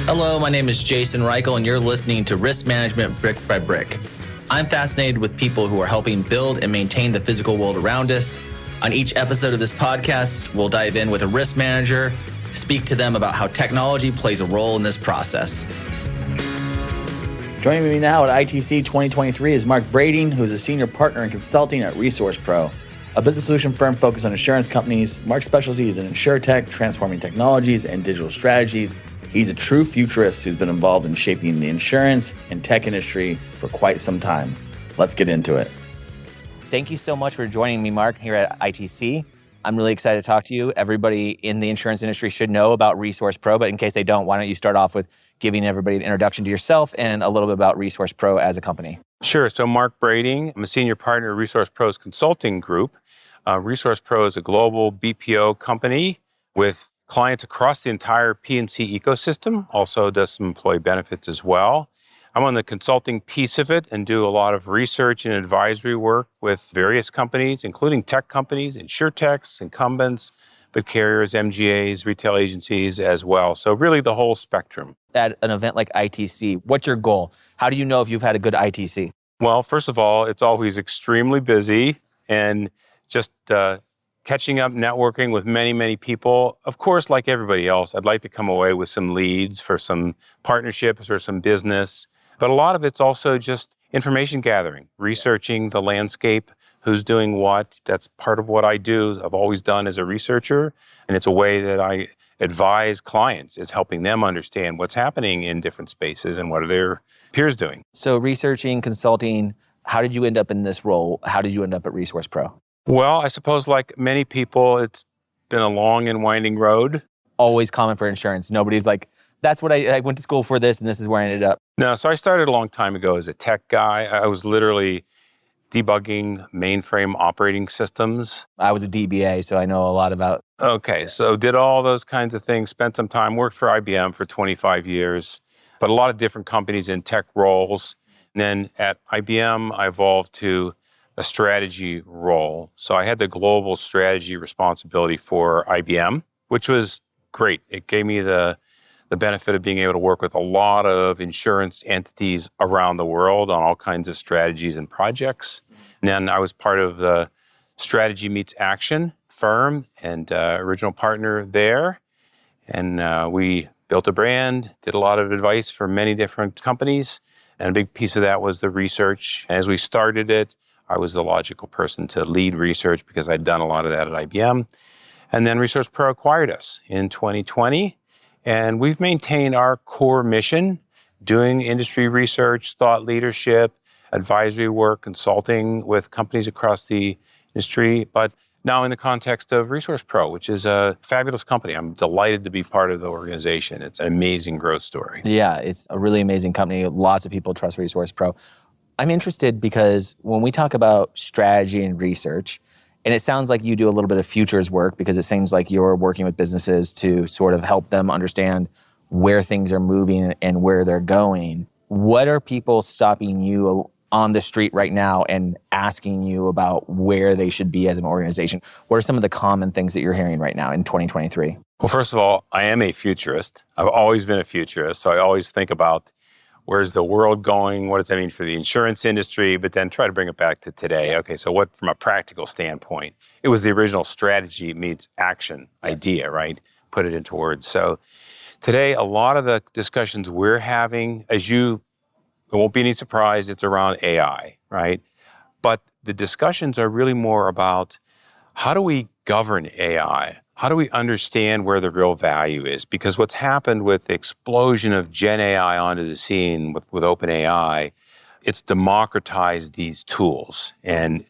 Hello, my name is Jason Reichl, and you're listening to Risk Management Brick by Brick. I'm fascinated with people who are helping build and maintain the physical world around us. On each episode of this podcast, we'll dive in with a risk manager, speak to them about how technology plays a role in this process. Joining me now at ITC 2023 is Mark Brading, who is a senior partner in consulting at ReSource Pro, a business solution firm focused on insurance companies. Mark's specialty is in InsureTech, transforming technologies, and digital strategies. He's a true futurist who's been involved in shaping the insurance and tech industry for quite some time. Let's get into it. Thank you so much for joining me, Mark, here at ITC. I'm really excited to talk to you. Everybody in the insurance industry should know about ReSource Pro, but in case they don't, why don't you start off with giving everybody an introduction to yourself and a little bit about ReSource Pro as a company. Sure. So Mark Brading, I'm a senior partner at ReSource Pro's consulting group. ReSource Pro is a global BPO company with clients across the entire P&C ecosystem, also does some employee benefits as well. I'm on the consulting piece of it and do a lot of research and advisory work with various companies, including tech companies, InsureTechs, incumbents, but carriers, MGAs, retail agencies as well. So really the whole spectrum. At an event like ITC, what's your goal? How do you know if you've had a good ITC? Well, first of all, it's always extremely busy and just catching up, networking with many, many people. Of course, like everybody else, I'd like to come away with some leads for some partnerships or some business. But a lot of it's also just information gathering, researching the landscape, who's doing what. That's part of what I do, I've always done as a researcher. And it's a way that I advise clients, is helping them understand what's happening in different spaces and what are their peers doing. So researching, consulting, how did you end up in this role? How did you end up at ReSource Pro? Well, I suppose like many people, it's been a long and winding road. Always common for insurance. Nobody's like, that's what I went to school for this and this is where I ended up. No, so I started a long time ago as a tech guy. I was literally debugging mainframe operating systems. I was a DBA, so I know a lot about. Okay, so did all those kinds of things, spent some time, worked for IBM for 25 years, but a lot of different companies in tech roles. And then at IBM, I evolved to a strategy role. So I had the global strategy responsibility for IBM, which was great. It gave me the benefit of being able to work with a lot of insurance entities around the world on all kinds of strategies and projects. And then I was part of the Strategy Meets Action firm and original partner there. And we built a brand, did a lot of advice for many different companies. And a big piece of that was the research. As we started it, I was the logical person to lead research because I'd done a lot of that at IBM. And then ReSource Pro acquired us in 2020. And we've maintained our core mission, doing industry research, thought leadership, advisory work, consulting with companies across the industry, but now in the context of ReSource Pro, which is a fabulous company. I'm delighted to be part of the organization. It's an amazing growth story. Yeah, it's a really amazing company. Lots of people trust ReSource Pro. I'm interested because when we talk about strategy and research, and it sounds like you do a little bit of futures work because it seems like you're working with businesses to sort of help them understand where things are moving and where they're going. What are people stopping you on the street right now and asking you about where they should be as an organization? What are some of the common things that you're hearing right now in 2023? Well, first of all, I am a futurist. I've always been a futurist. So I always think about where's the world going? What does that mean for the insurance industry? But then try to bring it back to today. Okay, so what, from a practical standpoint, it was the original strategy meets action idea, right? Put it into words. So today, a lot of the discussions we're having, it won't be any surprise, it's around AI, right? But the discussions are really more about how do we govern AI? How do we understand where the real value is? Because what's happened with the explosion of Gen AI onto the scene with OpenAI, it's democratized these tools. And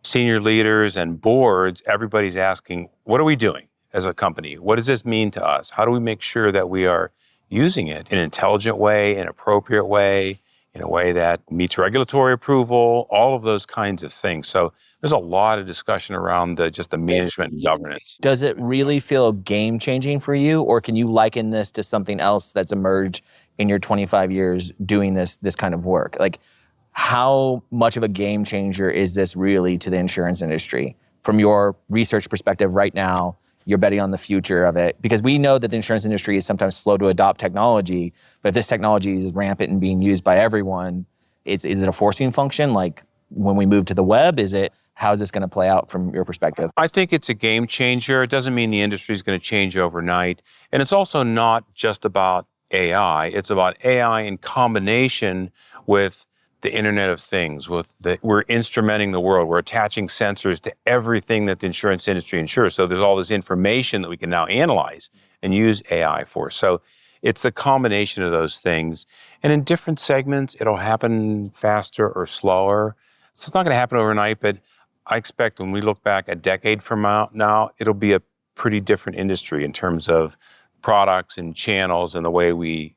senior leaders and boards, everybody's asking, what are we doing as a company? What does this mean to us? How do we make sure that we are using it in an intelligent way, an appropriate way, in a way that meets regulatory approval, all of those kinds of things. So there's a lot of discussion around just the management and governance. Does it really feel game-changing for you, or can you liken this to something else that's emerged in your 25 years doing this kind of work? Like, how much of a game changer is this really to the insurance industry from your research perspective right now, you're betting on the future of it? Because we know that the insurance industry is sometimes slow to adopt technology, but if this technology is rampant and being used by everyone, is it a forcing function? Like when we move to the web, how is this going to play out from your perspective? I think it's a game changer. It doesn't mean the industry is going to change overnight. And it's also not just about AI. It's about AI in combination with the Internet of Things. We're instrumenting the world. We're attaching sensors to everything that the insurance industry insures. So there's all this information that we can now analyze and use AI for. So it's the combination of those things. And in different segments, it'll happen faster or slower. So it's not going to happen overnight, but I expect when we look back a decade from now, it'll be a pretty different industry in terms of products and channels and the way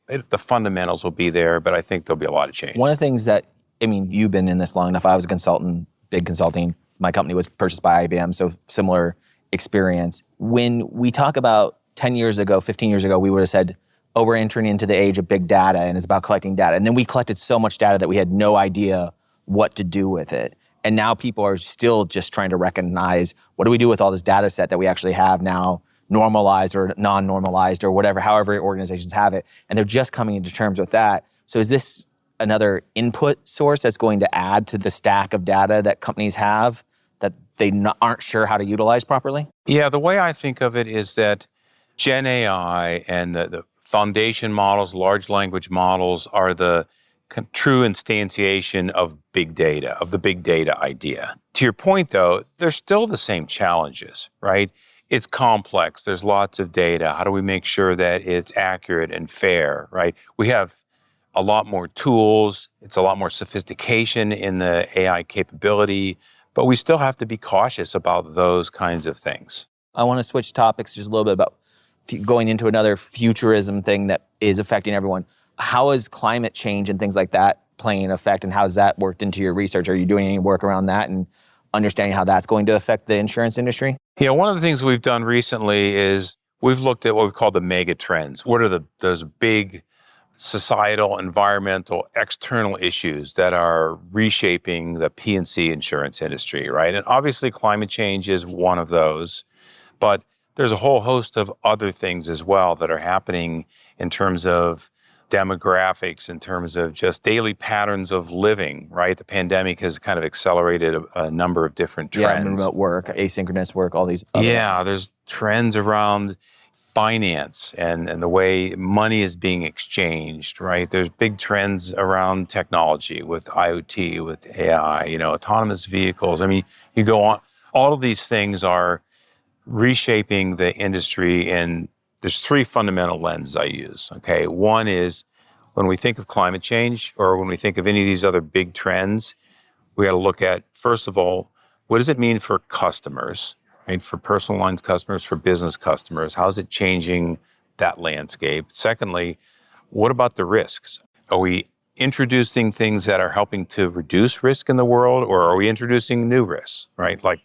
the fundamentals will be there, but I think there'll be a lot of change. One of the things that, you've been in this long enough. I was a consultant, big consulting. My company was purchased by IBM, so similar experience. When we talk about 10 years ago, 15 years ago, we would have said, oh, we're entering into the age of big data and it's about collecting data. And then we collected so much data that we had no idea what to do with it. And now people are still just trying to recognize, what do we do with all this data set that we actually have now, normalized or non-normalized or whatever, however organizations have it. And they're just coming into terms with that. So is this another input source that's going to add to the stack of data that companies have that they aren't sure how to utilize properly? Yeah, the way I think of it is that Gen AI and the foundation models, large language models are the true instantiation of big data, of the big data idea. To your point, though, there's still the same challenges, right? It's complex. There's lots of data. How do we make sure that it's accurate and fair, right? We have a lot more tools. It's a lot more sophistication in the AI capability, but we still have to be cautious about those kinds of things. I want to switch topics just a little bit about going into another futurism thing that is affecting everyone. How is climate change and things like that playing an effect, and how has that worked into your research? Are you doing any work around that and understanding how that's going to affect the insurance industry? Yeah, one of the things we've done recently is we've looked at what we call the mega trends. What are those big societal, environmental, external issues that are reshaping the P&C insurance industry, right? And obviously climate change is one of those, but there's a whole host of other things as well that are happening in terms of demographics, in terms of just daily patterns of living, right? The pandemic has kind of accelerated a number of different trends. Yeah, remote work, asynchronous work, all these other Yeah, things. there's trends around finance and the way money is being exchanged, right? There's big trends around technology with IoT, with AI, autonomous vehicles. I mean, you go on. All of these things are reshaping the industry, and there's three fundamental lenses I use, okay? One is when we think of climate change or when we think of any of these other big trends, we got to look at, first of all, what does it mean for customers, right? For personal lines customers, for business customers, how is it changing that landscape? Secondly, what about the risks? Are we introducing things that are helping to reduce risk in the world, or are we introducing new risks, right? Like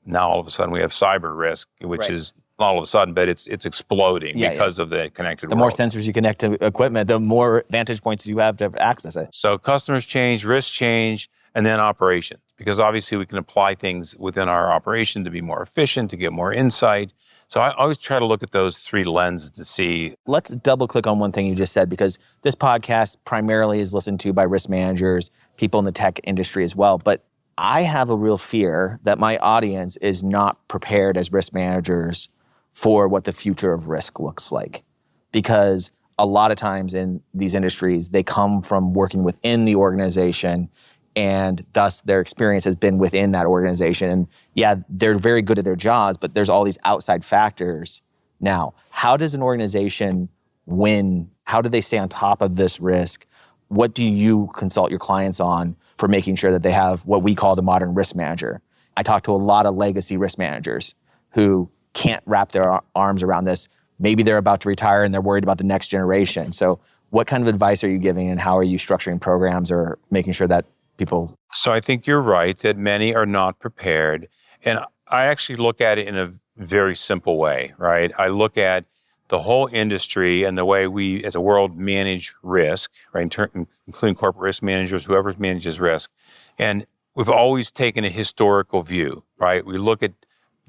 now all of a sudden we have cyber risk, which is not all of a sudden, but it's exploding because of the connected world. The more sensors you connect to equipment, the more vantage points you have to access it. So customers change, risks change, and then operations. Because obviously we can apply things within our operation to be more efficient, to get more insight. So I always try to look at those three lenses to see. Let's double click on one thing you just said, because this podcast primarily is listened to by risk managers, people in the tech industry as well. But I have a real fear that my audience is not prepared as risk managers for what the future of risk looks like. Because a lot of times in these industries, they come from working within the organization, and thus their experience has been within that organization. And yeah, they're very good at their jobs, but there's all these outside factors. Now, how does an organization win? How do they stay on top of this risk? What do you consult your clients on for making sure that they have what we call the modern risk manager? I talk to a lot of legacy risk managers who can't wrap their arms around this. Maybe they're about to retire and they're worried about the next generation. So what kind of advice are you giving, and how are you structuring programs or making sure that people... So I think you're right that many are not prepared. And I actually look at it in a very simple way, right? I look at the whole industry and the way we as a world manage risk, right? Including corporate risk managers, whoever manages risk. And we've always taken a historical view. right? We look at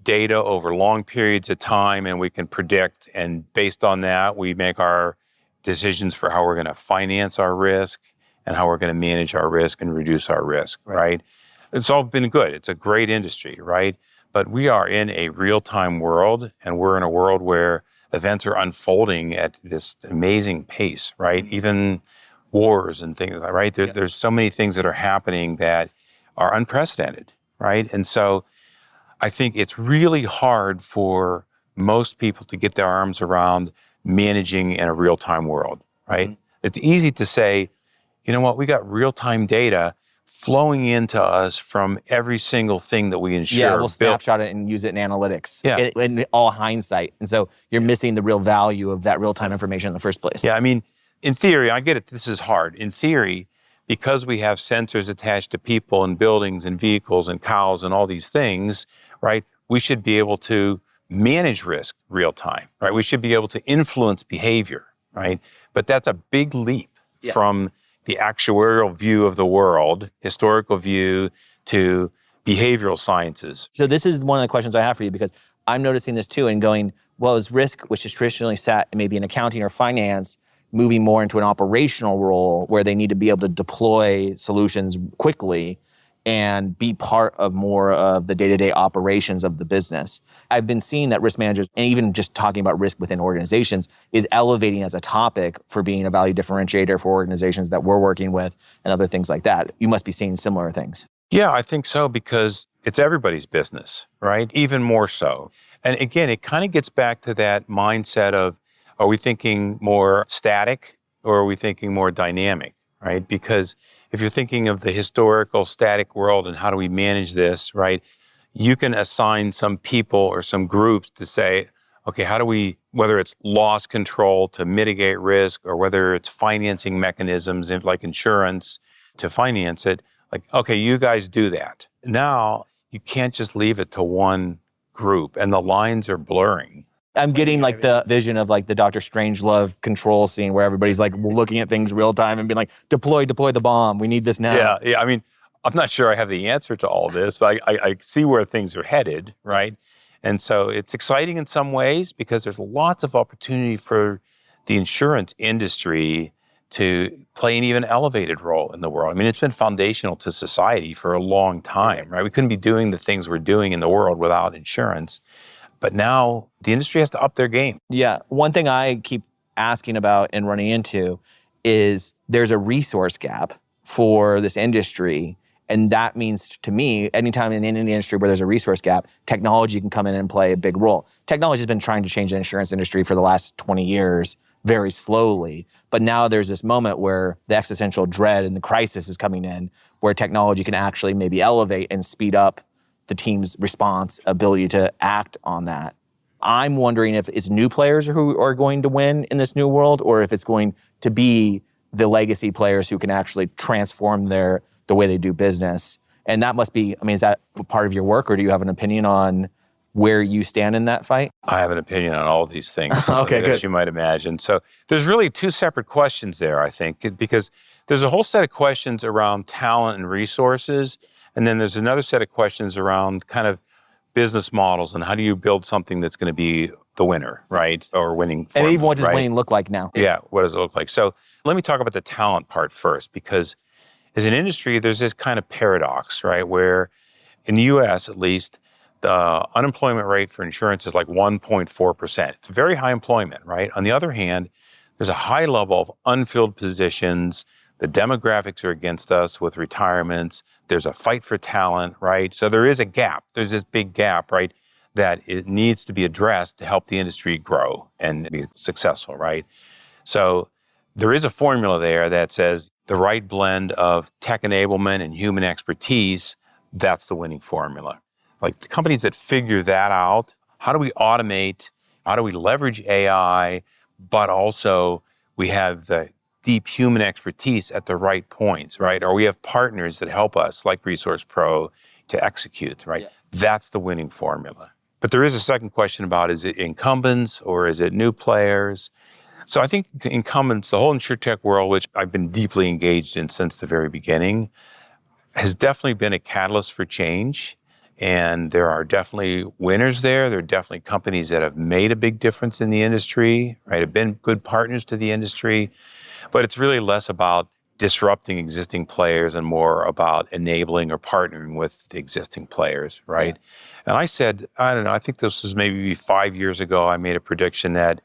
data over long periods of time and we can predict, and based on that, we make our decisions for how we're going to finance our risk and how we're going to manage our risk and reduce our risk, right? It's all been good. It's a great industry, right? But we are in a real-time world, and we're in a world where events are unfolding at this amazing pace, right? Even wars and things, right? There's so many things that are happening that are unprecedented, right? And so I think it's really hard for most people to get their arms around managing in a real-time world, right? It's easy to say, you know what, we got real-time data flowing into us from every single thing that we insure. Yeah, we'll snapshot it and use it in analytics. Yeah. In all hindsight. And so you're missing the real value of that real-time information in the first place. Yeah, I mean, in theory, I get it, this is hard. In theory, because we have sensors attached to people and buildings and vehicles and cows and all these things, right, we should be able to manage risk real time, right? We should be able to influence behavior, right? But that's a big leap from the actuarial view of the world, historical view, to behavioral sciences. So this is one of the questions I have for you, because I'm noticing this too and going, well, is risk, which is traditionally sat maybe in accounting or finance, moving more into an operational role where they need to be able to deploy solutions quickly and be part of more of the day-to-day operations of the business. I've been seeing that risk managers, and even just talking about risk within organizations, is elevating as a topic for being a value differentiator for organizations that we're working with and other things like that. You must be seeing similar things. Yeah, I think so, because it's everybody's business, right? Even more so. And again, it kind of gets back to that mindset of, are we thinking more static or are we thinking more dynamic, right? Because if you're thinking of the historical static world and how do we manage this, right? You can assign some people or some groups to say, okay, how do we, whether it's loss control to mitigate risk or whether it's financing mechanisms like insurance to finance it, like, okay, you guys do that. Now, you can't just leave it to one group and the lines are blurring. I'm getting like the vision of like the Dr. Strangelove control scene where everybody's like looking at things real time and being like, deploy the bomb. We need this now. Yeah. I mean, I'm not sure I have the answer to all this, but I see where things are headed, right? And so it's exciting in some ways because there's lots of opportunity for the insurance industry to play an even elevated role in the world. I mean, it's been foundational to society for a long time, right? We couldn't be doing the things we're doing in the world without insurance. But now the industry has to up their game. Yeah. One thing I keep asking about and running into is there's a resource gap for this industry. And that means to me, anytime in any industry where there's a resource gap, technology can come in and play a big role. Technology has been trying to change the insurance industry for the last 20 years very slowly. But now there's this moment where the existential dread and the crisis is coming in where technology can actually maybe elevate and speed up the team's response, ability to act on that. I'm wondering if it's new players who are going to win in this new world, or if it's going to be the legacy players who can actually transform the way they do business. And that must be, I mean, is that part of your work, or do you have an opinion on where you stand in that fight? I have an opinion on all these things, Okay, as good. you might imagine. So there's really two separate questions there, I think, because there's a whole set of questions around talent and resources. And then there's another set of questions around kind of business models and how do you build something that's going to be the winner, right? Or winning formula, And even what does right? winning look like now? Yeah, what does it look like? So let me talk about the talent part first, because as an industry, there's this kind of paradox, right? Where in the US, at least, the unemployment rate for insurance is like 1.4%. It's very high employment, right? On the other hand, there's a high level of unfilled positions. The demographics are against us with retirements. There's a fight for talent, right? So there is a gap. There's this big gap, right, that it needs to be addressed to help the industry grow and be successful, right? So there is a formula there that says the right blend of tech enablement and human expertise, that's the winning formula. Like the companies that figure that out, how do we automate? How do we leverage AI? But also we have the deep human expertise at the right points, right? Or we have partners that help us, like ReSource Pro, to execute, right? Yeah. That's the winning formula. But there is a second question about, is it incumbents or is it new players? So I think incumbents, the whole InsureTech world, which I've been deeply engaged in since the very beginning, has definitely been a catalyst for change And there are definitely winners there. There are definitely companies that have made a big difference in the industry, right? Have been good partners to the industry. But it's really less about disrupting existing players and more about enabling or partnering with the existing players, right? Yeah. And I said, I don't know, I think this was maybe 5 years ago, I made a prediction that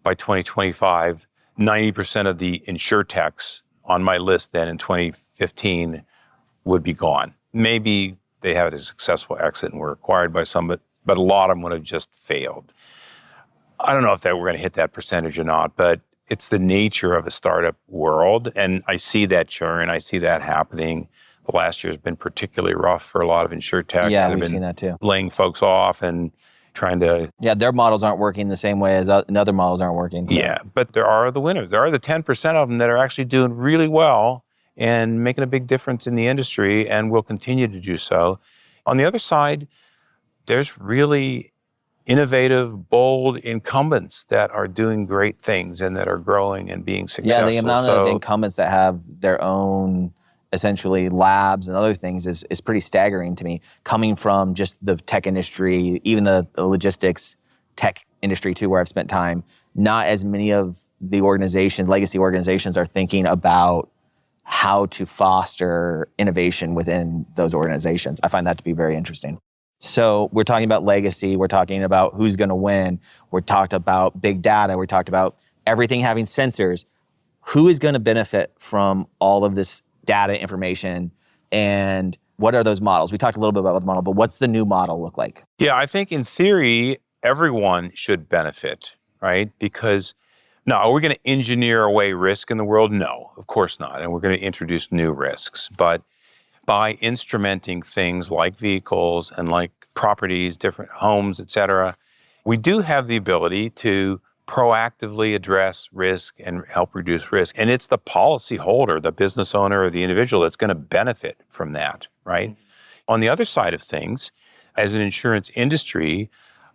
by 2025, 90% of the InsureTechs on my list then in 2015 would be gone. Maybe they had a successful exit and were acquired by some, but a lot of them would have just failed. I don't know if that we're going to hit that percentage or not, but it's the nature of a startup world. And I see that churn. I see that happening. The last year has been particularly rough for a lot of InsureTechs. Yeah, we've seen that too. Laying folks off and trying to... Yeah, their models aren't working the same way as other models aren't working. So. Yeah, but there are the winners. There are the 10% of them that are actually doing really well and making a big difference in the industry and will continue to do so. On the other side, there's really innovative, bold incumbents that are doing great things and that are growing and being successful. Yeah, the amount of incumbents that have their own, essentially, labs and other things is pretty staggering to me, coming from just the tech industry, even the logistics tech industry too, where I've spent time. Not as many of the legacy organizations are thinking about how to foster innovation within those organizations. I find that to be very interesting. So we're talking about legacy, we're talking about who's going to win, we're talked about big data, we talked about everything having sensors. Who is going to benefit from all of this data information, and what are those models? We talked a little bit about the model, but what's the new model look like? Yeah, I think in theory, everyone should benefit, right? Because now, are we going to engineer away risk in the world? No, of course not. And we're going to introduce new risks. But by instrumenting things like vehicles and like properties, different homes, et cetera, we do have the ability to proactively address risk and help reduce risk. And it's the policy holder, the business owner, or the individual that's going to benefit from that, right? Mm-hmm. On the other side of things, as an insurance industry,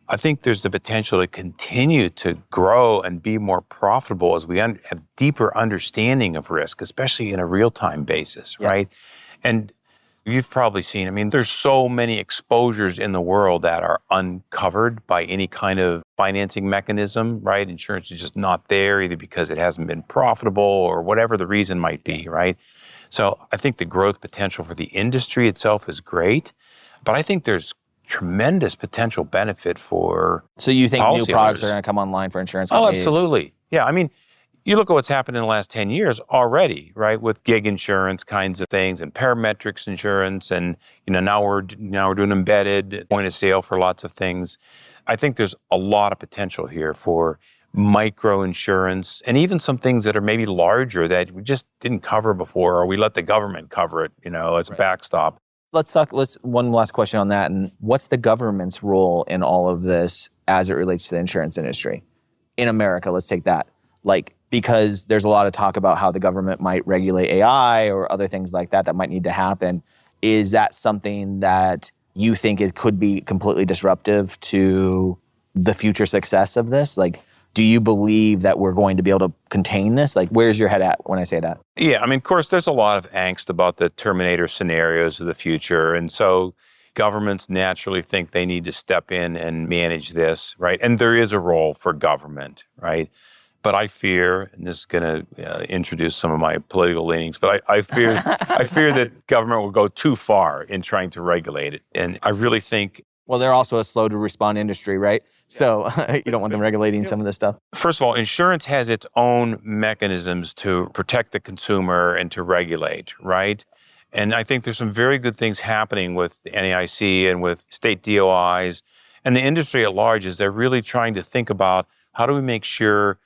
I think there's the potential to continue to grow and be more profitable as we have deeper understanding of risk, especially in a real-time basis, right? And you've probably seen, I mean, there's so many exposures in the world that are uncovered by any kind of financing mechanism, right? Insurance is just not there either because it hasn't been profitable or whatever the reason might be, right? So I think the growth potential for the industry itself is great, but I think there's tremendous potential benefit for So you think new products are going to come online for insurance companies? Oh, absolutely. Yeah, I mean, you look at what's happened in the last 10 years already, right? With gig insurance kinds of things and parametrics insurance, and now we're doing embedded point of sale for lots of things. I think there's a lot of potential here for micro insurance and even some things that are maybe larger that we just didn't cover before, or we let the government cover it, as a backstop. Let's one last question on that. And what's the government's role in all of this as it relates to the insurance industry? In America, let's take that. Because there's a lot of talk about how the government might regulate AI or other things like that might need to happen. Is that something that you think could be completely disruptive to the future success of this? Do you believe that we're going to be able to contain this? Where's your head at when I say that? Yeah, I mean, of course, there's a lot of angst about the Terminator scenarios of the future. And so governments naturally think they need to step in and manage this, right? And there is a role for government, right? But I fear, and this is going to introduce some of my political leanings, but I fear that government will go too far in trying to regulate it. And I really think... Well, they're also a slow to respond industry, right? So you don't want them regulating some of this stuff. First of all, insurance has its own mechanisms to protect the consumer and to regulate, right? And I think there's some very good things happening with the NAIC and with state DOIs and the industry at large is they're really trying to think about how do we make sure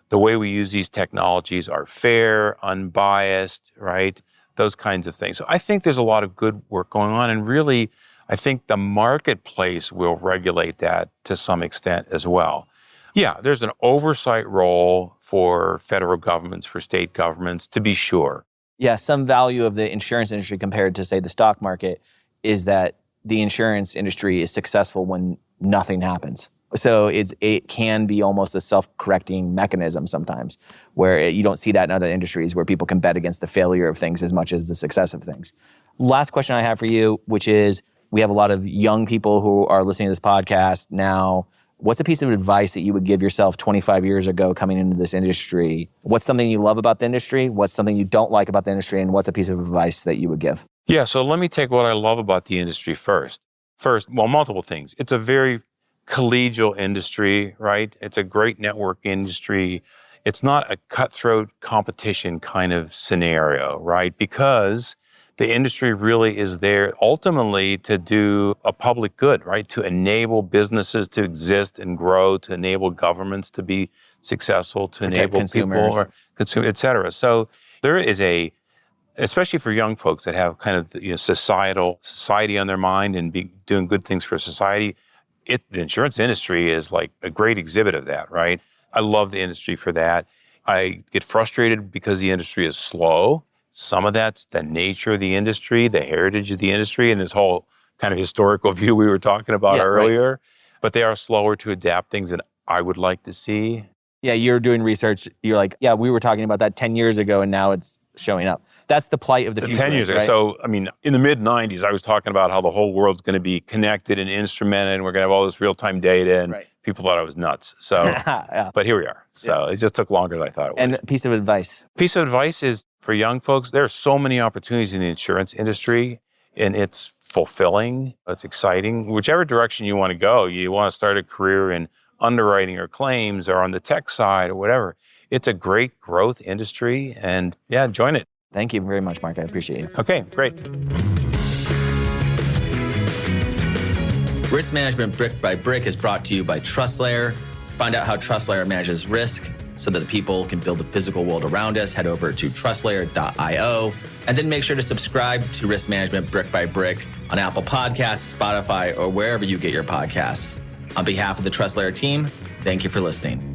the way we use these technologies are fair, unbiased, right? Those kinds of things. So I think there's a lot of good work going on. And really, I think the marketplace will regulate that to some extent as well. Yeah, there's an oversight role for federal governments, for state governments, to be sure. Yeah, some value of the insurance industry compared to, say, the stock market is that the insurance industry is successful when nothing happens. So it can be almost a self-correcting mechanism sometimes, where you don't see that in other industries where people can bet against the failure of things as much as the success of things. Last question I have for you, which is We have a lot of young people who are listening to this podcast now. What's a piece of advice that you would give yourself 25 years ago coming into this industry? What's something you love about the industry? What's something you don't like about the industry? And what's a piece of advice that you would give? Yeah, so let me take what I love about the industry first. Well, multiple things. It's a very collegial industry, right? It's a great network industry. It's not a cutthroat competition kind of scenario, right? Because the industry really is there ultimately to do a public good, right? To enable businesses to exist and grow, to enable governments to be successful, to enable consumers. people, consume, et cetera. So there is especially for young folks that have kind of society on their mind and be doing good things for society, the insurance industry is like a great exhibit of that, right? I love the industry for that. I get frustrated because the industry is slow. Some of that's the nature of the industry, the heritage of the industry, and this whole kind of historical view we were talking about earlier. Right. But they are slower to adapt things than I would like to see. Yeah, you're doing research. You're like, yeah, we were talking about that 10 years ago, and now it's showing up. That's the plight of the future. 10 years ago. Right? So, I mean, in the mid-'90s, I was talking about how the whole world's going to be connected and instrumented, and we're going to have all this real-time data, and people thought I was nuts. So, but here we are. So it just took longer than I thought it would. And a piece of advice. Piece of advice is for young folks, there are so many opportunities in the insurance industry, and it's fulfilling, it's exciting. Whichever direction you want to go, you want to start a career in underwriting or claims or on the tech side or whatever. It's a great growth industry, and join it. Thank you very much, Mark. I appreciate you. Okay, great. Risk Management Brick by Brick is brought to you by TrustLayer. Find out how TrustLayer manages risk so that the people can build the physical world around us. Head over to trustlayer.io. And then make sure to subscribe to Risk Management Brick by Brick on Apple Podcasts, Spotify, or wherever you get your podcasts. On behalf of the TrustLayer team, thank you for listening.